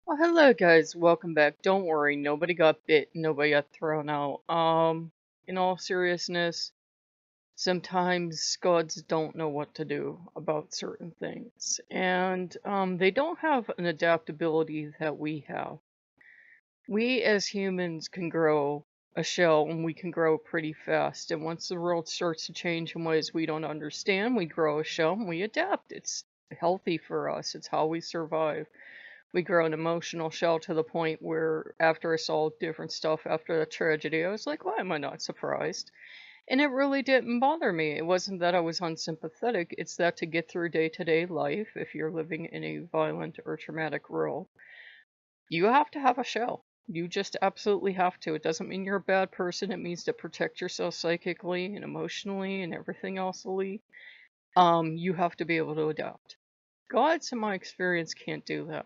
Well, hello guys, welcome back. Don't worry, nobody got bit, nobody got thrown out. In all seriousness, sometimes gods don't know what to do about certain things, and they don't have an adaptability that we have. We as humans can grow a shell and we can grow pretty fast, and once the world starts to change in ways we don't understand, we grow a shell and we adapt. It's healthy for us, it's how we survive. We grow an emotional shell to the point where after I saw different stuff after the tragedy, I was like, why am I not surprised? And it really didn't bother me. It wasn't that I was unsympathetic, it's that to get through day-to-day life, if you're living in a violent or traumatic world, you have to have a shell. You just absolutely have to. It doesn't mean you're a bad person. It means to protect yourself psychically and emotionally and everything else. You have to be able to adapt. Gods, in my experience, can't do that.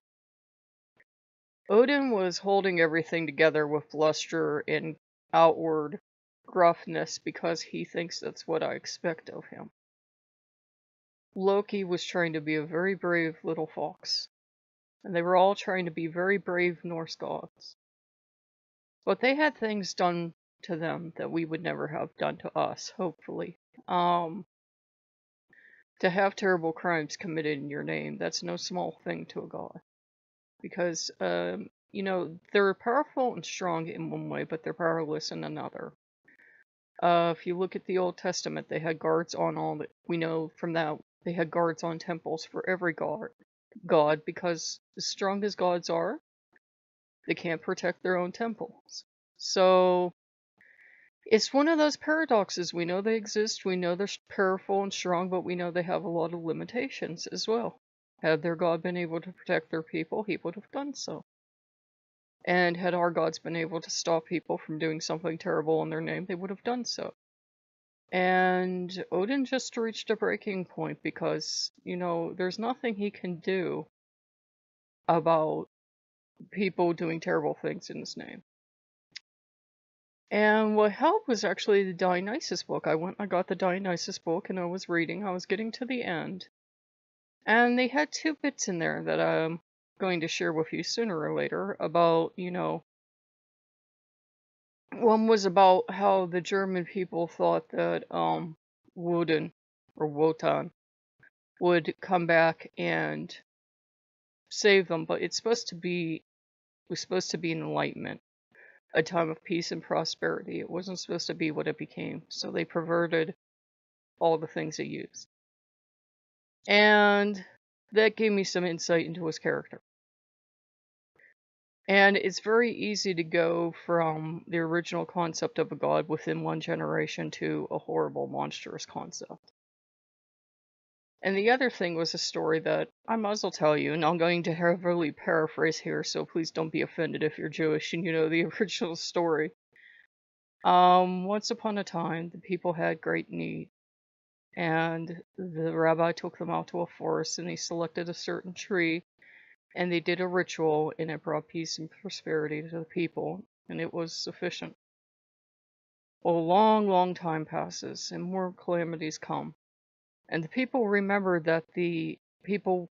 Odin was holding everything together with bluster and outward gruffness because he thinks that's what I expect of him. Loki was trying to be a very brave little fox, and they were all trying to be very brave Norse gods. But they had things done to them that we would never have done to us, hopefully. To have terrible crimes committed in your name, that's no small thing to a god. Because, they're powerful and strong in one way, but they're powerless in another. If you look at the Old Testament, they had guards on all that we know from that. They had guards on temples for every god, because as strong as gods are, they can't protect their own temples. So it's one of those paradoxes. We know they exist, we know they're powerful and strong, but we know they have a lot of limitations as well. Had their god been able to protect their people, he would have done so. And had our gods been able to stop people from doing something terrible in their name, they would have done so. And Odin just reached a breaking point because, there's nothing he can do about people doing terrible things in his name. And what helped was actually the Dionysus book. I got the Dionysus book and I was reading. I was getting to the end. And they had two bits in there that I'm going to share with you sooner or later about, one was about how the German people thought that Woden or Wotan would come back and save them, but it was supposed to be an enlightenment, a time of peace and prosperity. It wasn't supposed to be what it became, so they perverted all the things they used. And that gave me some insight into his character. And it's very easy to go from the original concept of a god within one generation to a horrible, monstrous concept. And the other thing was a story that I might as well tell you, and I'm going to heavily paraphrase here, so please don't be offended if you're Jewish and you know the original story. Once upon a time, the people had great need, and the rabbi took them out to a forest and he selected a certain tree, and they did a ritual, and it brought peace and prosperity to the people, and it was sufficient. Well, a long, long time passes, and more calamities come. And the people remember that the people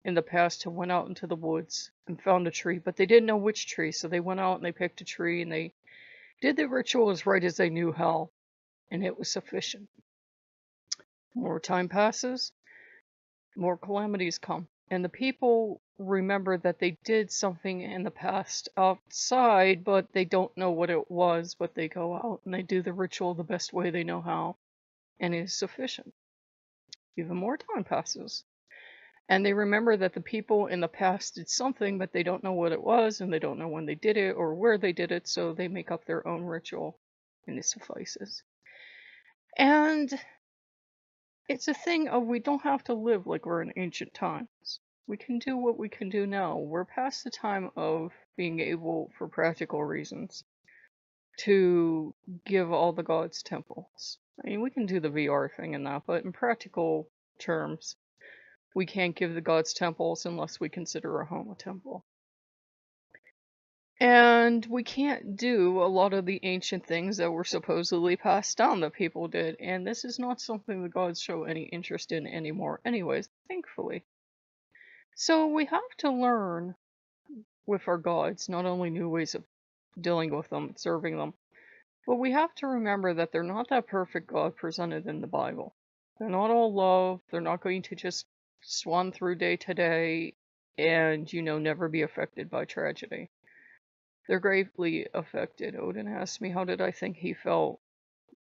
in the past had went out into the woods and found a tree, but they didn't know which tree, so they went out and they picked a tree and they did the ritual as right as they knew how, and it was sufficient. More time passes, more calamities come, and the people remember that they did something in the past outside, but they don't know what it was, but they go out and they do the ritual the best way they know how, and it is sufficient. Even more time passes. And they remember that the people in the past did something, but they don't know what it was, and they don't know when they did it or where they did it, so they make up their own ritual, and it suffices. And it's a thing of we don't have to live like we're in ancient times. We can do what we can do now. We're past the time of being able, for practical reasons, to give all the gods temples. I mean, we can do the VR thing and that, but in practical terms, we can't give the gods temples unless we consider our home a temple. And we can't do a lot of the ancient things that were supposedly passed down that people did, and this is not something the gods show any interest in anymore anyways, thankfully. So we have to learn with our gods, not only new ways of dealing with them, serving them, but we have to remember that they're not that perfect God presented in the Bible. They're not all love. They're not going to just swan through day to day and, never be affected by tragedy. They're gravely affected. Odin asked me how did I think he felt.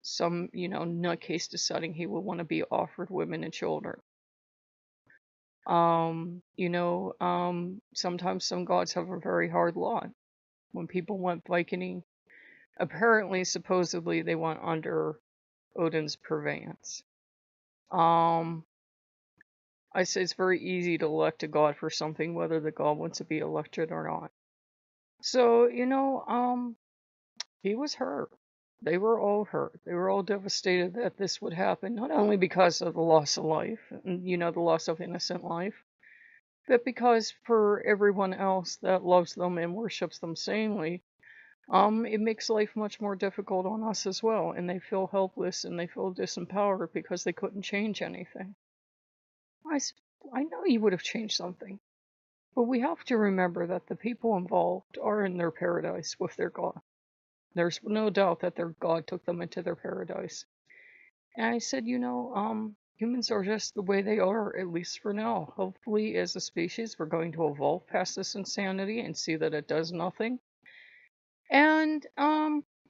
Some, nutcase deciding he would want to be offered women and children. Sometimes some gods have a very hard lot. When people went Viking, apparently, supposedly, they went under Odin's purveyance. I say it's very easy to elect a god for something, whether the god wants to be elected or not. So, he was hurt. They were all hurt. They were all devastated that this would happen, not only because of the loss of life, and, the loss of innocent life, but because for everyone else that loves them and worships them sanely, it makes life much more difficult on us as well, and they feel helpless and they feel disempowered because they couldn't change anything. I know you would have changed something, but we have to remember that the people involved are in their paradise with their God. There's no doubt that their God took them into their paradise. And I said, humans are just the way they are, at least for now. Hopefully, as a species, we're going to evolve past this insanity and see that it does nothing. And,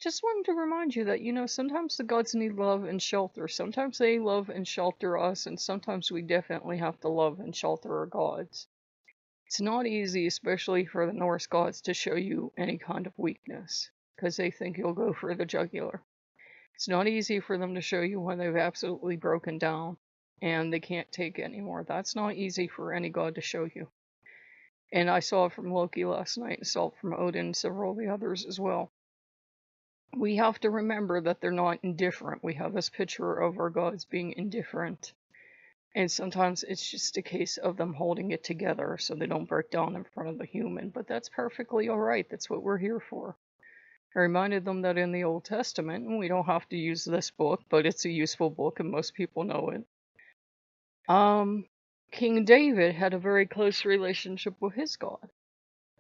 just wanted to remind you that, sometimes the gods need love and shelter. Sometimes they love and shelter us, and sometimes we definitely have to love and shelter our gods. It's not easy, especially for the Norse gods, to show you any kind of weakness, because they think you'll go for the jugular. It's not easy for them to show you when they've absolutely broken down and they can't take it anymore. That's not easy for any god to show you. And I saw it from Loki last night, and saw it from Odin and several of the others as well. We have to remember that they're not indifferent. We have this picture of our gods being indifferent. And sometimes it's just a case of them holding it together so they don't break down in front of the human. But that's perfectly alright. That's what we're here for. I reminded them that in the Old Testament, and we don't have to use this book, but it's a useful book and most people know it. King David had a very close relationship with his God.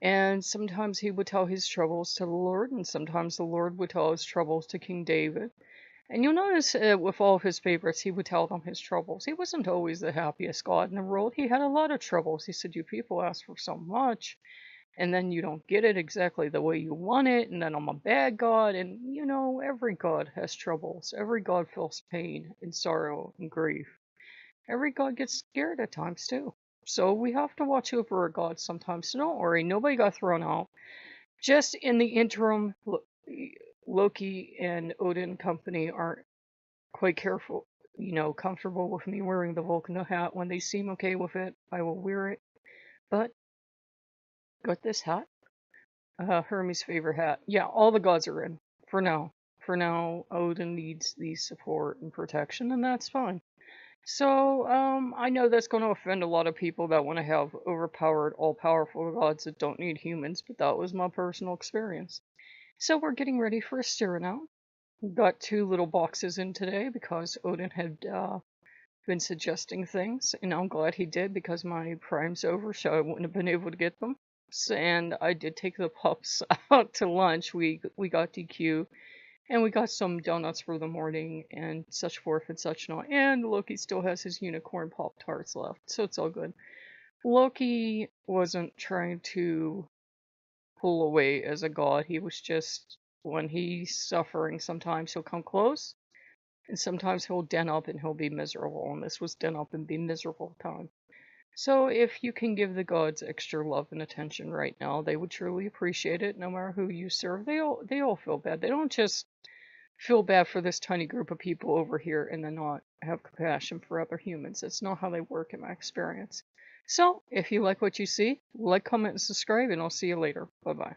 And sometimes he would tell his troubles to the Lord, and sometimes the Lord would tell his troubles to King David. And you'll notice with all of his favorites, he would tell them his troubles. He wasn't always the happiest God in the world. He had a lot of troubles. He said, you people ask for so much, and then you don't get it exactly the way you want it, and then I'm a bad God. And, every God has troubles. Every God feels pain and sorrow and grief. Every God gets scared at times, too. So we have to watch over our gods sometimes. So don't worry, nobody got thrown out. Just in the interim, Loki and Odin company aren't quite comfortable with me wearing the Volcano hat. When they seem okay with it, I will wear it. But, got this hat? Hermes' favorite hat. Yeah, all the gods are in. For now. For now, Odin needs the support and protection, and that's fine. So, I know that's going to offend a lot of people that want to have overpowered, all-powerful gods that don't need humans, but that was my personal experience. So we're getting ready for a steering out. We got 2 little boxes in today because Odin had been suggesting things, and I'm glad he did because my prime's over, so I wouldn't have been able to get them. And I did take the pups out to lunch. We got DQ. And we got some donuts for the morning and such forth and such not. And Loki still has his unicorn Pop-Tarts left, so it's all good. Loki wasn't trying to pull away as a god. He was just, when he's suffering, sometimes he'll come close. And sometimes he'll den up and he'll be miserable. And this was den up and be miserable time. So if you can give the gods extra love and attention right now, they would truly appreciate it. No matter who you serve, they all feel bad. They don't just feel bad for this tiny group of people over here and then not have compassion for other humans. That's not how they work in my experience. So, if you like what you see, like, comment, and subscribe, and I'll see you later. Bye-bye.